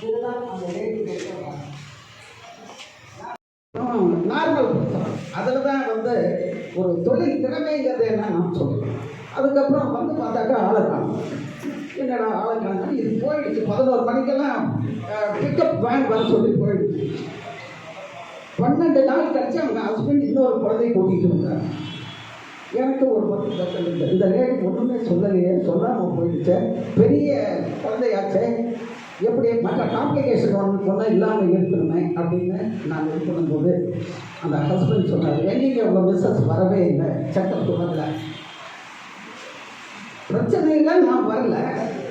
இதுதான் அந்த நார்மல் புத்தகம். அதில் தான் ஒரு தொழில் திறமைங்கிறது என்ன நான் சொல்லுவேன். அதுக்கப்புறம் பார்த்தாக்கா ஆளை காணும். என்னடா ஆளை காணும், இது போயிடுச்சு. 11 மணிக்கெல்லாம் பிக்கப் வேன் வர சொல்லி போயிடுச்சு. 12 நாள் கழிச்சு அவங்க ஹஸ்பண்ட் இன்னொரு குழந்தைய கூட்டிகிட்டு வந்தாங்க. எனக்கு ஒரு 10% இந்த லேடி ஒன்றுமே சொல்லலையே, சொல்லாமல் போயிடுச்சு. பெரிய குழந்தையாச்சே, எப்படி மற்ற காம்ப்ளிகேஷன் ஒன்றும் இல்லாமல் இருக்கணுமே அப்படின்னு நான் இது பண்ணும்போது அந்த ஹஸ்பண்ட் சொன்னார், எங்கேயும் உங்கள் மிஸ்ஸஸ் வரவே இல்லை, சட்டத்து வரல, பிரச்சனைகளை நான் வரல,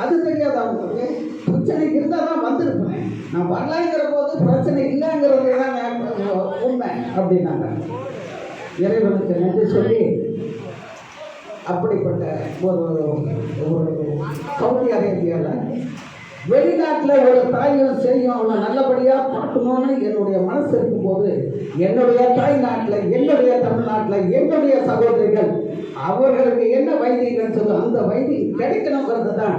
அது தெரியாது அவங்களுக்கு. பிரச்சனை இருந்தால் தான் வந்திருப்பேன், நான் வரலைங்கிற போது பிரச்சனை இல்லைங்கிறது தான் உண்மை அப்படின்னாங்க. இறைவனுக்கு நன்றி சொல்லி அப்படிப்பட்ட ஒரு சவுதி அரேபியாவில் வெளிநாட்டில் ஒரு தாயும் செய்யும் அவனை நல்லபடியாக பார்க்கணும்னு என்னுடைய மனசு இருக்கும்போது என்னுடைய தாய்நாட்டில், என்னுடைய தமிழ்நாட்டில் என்னுடைய சகோதரிகள் அவர்களுக்கு என்ன வைத்தியம் சொல்லுது அந்த வைத்தியம் கிடைக்கணுங்கிறது தான்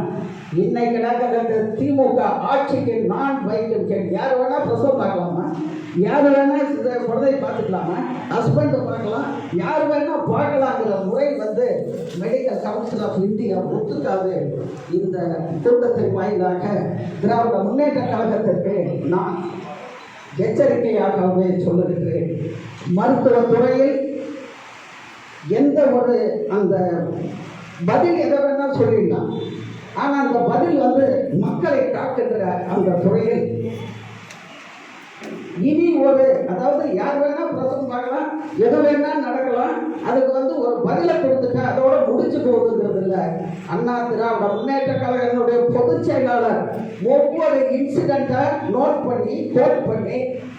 இன்னைக்கு நடக்கிற திமுக ஆட்சிக்கு நான் வைத்தியம் கேட்க. யார் வேணால் பிரசவம் பார்க்கலாமா, யார் வேணால் குழந்தை பார்த்துக்கலாமா, ஹஸ்பண்டை பார்க்கலாம், யார் வேணால் பார்க்கலாங்கிற முறை மெடிக்கல் கவுன்சில் ஆஃப் இந்தியா ஒத்துக்காது. இந்த கூட்டத்தின் வாயிலாக திராவிட முன்னேற்ற கழகத்திற்கு நான் எச்சரிக்கையாகவே சொல்லுகிறேன். மருத்துவத்துறையில் எந்த ஒரு அந்த பதில் எதை வேணால் சொல்லிடலாம், ஆனால் அந்த பதில் மக்களை காக்கின்ற அந்த துறையில் இனி அதாவது யார் வேணா பிரசவம் பார்க்கலாம், எது வேணா நடக்கலாம், அதுக்கு ஒரு பதிலை கொடுத்துட்டா அதோட முடிச்சு போகுதுங்கிறது இல்லை. அண்ணா திராவிட முன்னேற்ற கழகத்தினுடைய பொதுச் செயலாளர் ஒவ்வொரு இன்சிடென்ட்டை நோட் பண்ணி கோட் பண்ணி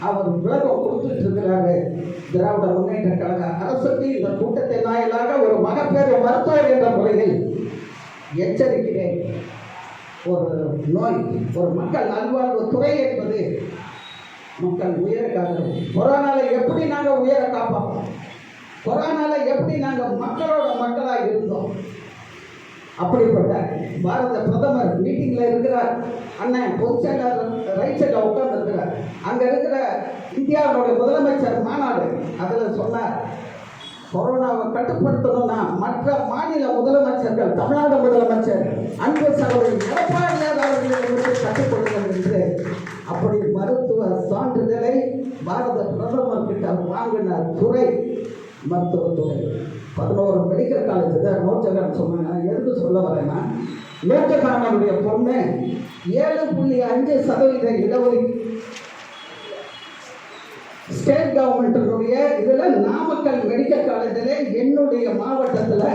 அவர் விளக்கம் கொடுத்துட்டு இருக்கிறாரு. திராவிட முன்னேற்ற கழக அரசுக்கு இந்த கூட்டத்தின் வாயிலாக ஒரு மகப்பேறு மருத்துவர் என்ற முறையில் எச்சரிக்கிறேன். ஒரு நோய், ஒரு மக்கள் நல்வாழ்வு துறை என்பது மக்கள் உயர காக்கிறோம். கொரோனாவில் எப்படி நாங்கள் உயர காப்போம், கொரோனாவில் எப்படி நாங்கள் மக்களோட மக்களாக இருந்தோம். அப்படிப்பட்ட பாரத பிரதமர் மீட்டிங்கில் இருக்கிறார். அண்ணன் பொதுச் செயலாளர் ரைட் சைடில் உட்கார்ந்து இருக்கிறார். அங்கே இருக்கிற இந்தியாவுடைய முதலமைச்சர் மாநாடு அதில் சொன்னார், கொரோனாவை கட்டுப்படுத்தணும்னா மற்ற மாநில முதலமைச்சர்கள், தமிழ்நாடு முதலமைச்சர் அன்பு சகோதரி எடப்பாடியார் அவர்களுக்கு கட்டுப்படுத்தணும் என்று அப்படி மருத்துவ சான்றிதழை பாரத பிரதமர் கிட்ட வாங்கின துறை மருத்துவத்துறை. 11 மெடிக்கல் காலேஜ் தான் நூர்ஜஹான் சொன்னாங்க. எதுக்கு சொல்ல வரேன்னா, நூர்ஜஹானுடைய பொண்ணு 7.5% இடஒதுக்கீடு ஸ்டேட் கவர்மெண்ட்டினுடைய இதில் நாமக்கல் மெடிக்கல் காலேஜில் என்னுடைய மாவட்டத்தில்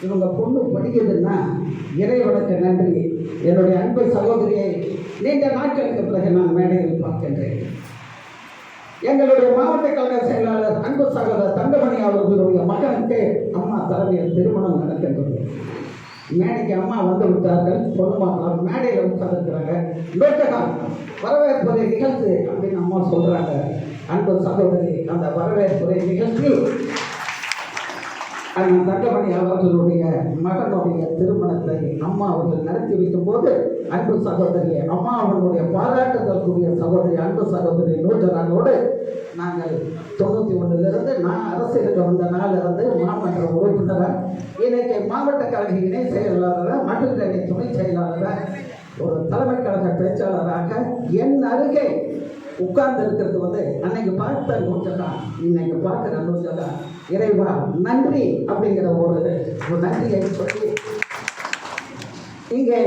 இவங்க பொண்ணு படிக்குதுன்னா இறைவனுக்கு நன்றி. என்னுடைய அன்பு சகோதரியை நீண்ட நாட்களுக்கு பிறகு நான் மேடையில் பார்க்கின்றேன். எங்களுடைய மாவட்ட கழக செயலாளர் அன்பு சகோதரர் தங்கமணி அவர்களுடைய மகனுக்கு அம்மா தலைமையில் திருமணம் நடக்கின்றது. மேடைக்கு அம்மா விட்டார்கள், பொண்ணு மாப்பிள்ளை மேடையில் உட்கார்ந்துருக்கிறாங்க. நூர்ஜஹான் வரவேற்புரை நிகழ்ச்சி அப்படின்னு அம்மா சொல்றாங்க. அன்பு சகோதரி அந்த வரவேற்புரை நிகழ்ச்சியில் அண்ணன் தங்கமணி அவர்களுடைய மகனுடைய திருமணத்தை அம்மா அவர்கள் நடத்தி வைக்கும் போது அன்பு சகோதரி அம்மா அவர்களுடைய பாராட்டுதற்குரிய சகோதரி அன்பு சகோதரி நூர்ஜஹானோடு நாங்கள் 91 நான் அரசியலுக்கு வந்த நாளிலிருந்து மாவட்ட உறுப்பினராக, இன்னைக்கு மாவட்ட கழக இணை செயலாளராக, மகளிரணி துணை செயலாளராக, ஒரு தலைமை கழக பேச்சாளராக என் அருகே உட்கார்ந்து இருக்கிறது அன்னைக்கு பார்த்த நூர்ஜஹான், இன்னைக்கு பார்க்கிற நூர்ஜஹான். இறைவா நன்றி அப்படிங்கிற ஒரு நன்றியை சொல்லி இங்கே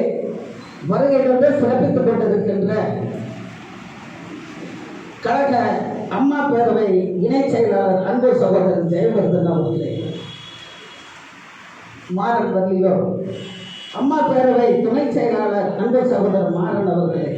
வருகையிலிருந்து சிறப்பித்துக் கொண்டிருக்கின்ற கழக அம்மா பேரவை இணை செயலாளர் அன்பு சகோதரர் ஜெயவர்தன் அவர்களே, மாறன் வள்ளியோ, அம்மா பேரவை துணை செயலாளர் அன்பு சகோதரர் மாறன் அவர்களே,